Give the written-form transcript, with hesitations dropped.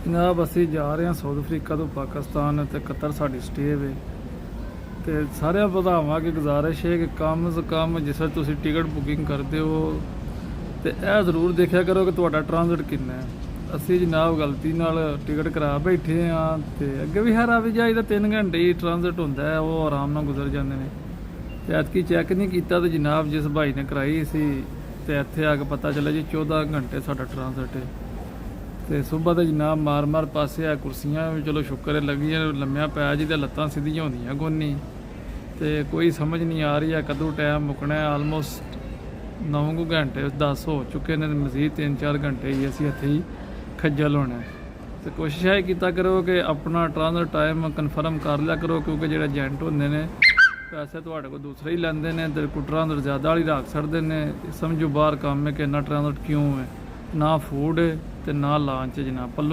जनाब असी जा रहे हैं साउथ अफ्रीका तो पाकिस्तान ते कतर साड़ी स्टे वे ते सारे भरावां अगे गुजारिश है कि कम से कम जिस तुसी टिकट बुकिंग करते हो तो यह जरूर देखा करो कि तुहाडा ट्रांजिट किन्ना है। असी जनाब गलती नाल टिकट करा बैठे हाँ तो अगे भी हर आवी जाई दा 3 घंटे ही ट्रांजिट होंदा है, वो आराम नाल गुजर जाते हैं। तो ऐतकी चैक नहीं किया तो जनाब जिस भाई ने कराई सी तो इत्थे आके पता चला जी 14 घंटे साडा ट्रांजिट है। तो सुबह तो जनाब मार मार पासे आ कुर्सियां भी चलो शुक्र है लगियां, लम्मिया पै जी तो लत्तां सीधियां होंदियां कोनी। तो कोई समझ नहीं आ रही है कदों टाइम मुकना है। आलमोस्ट 9 घंटे 10 हो चुके हैं, मजीद 3-4 घंटे ही असी इत्थे ही खज्जल होना है। तो कोशिश है किया करो कि अपना ट्रांजिट टाइम कन्फर्म कर लिया करो, क्योंकि जो एजेंट होंदे ने पैसे तुहाडे कोल दूसरे ही लैंदे ने ते कोई ट्रांजिट ज़्यादा वाली रख छड्डदे ने। समझो बाहर काम है कि इन्ना ट्रांजिट क्यों है, ना फूड है ते ना लंच जनाब पल्लों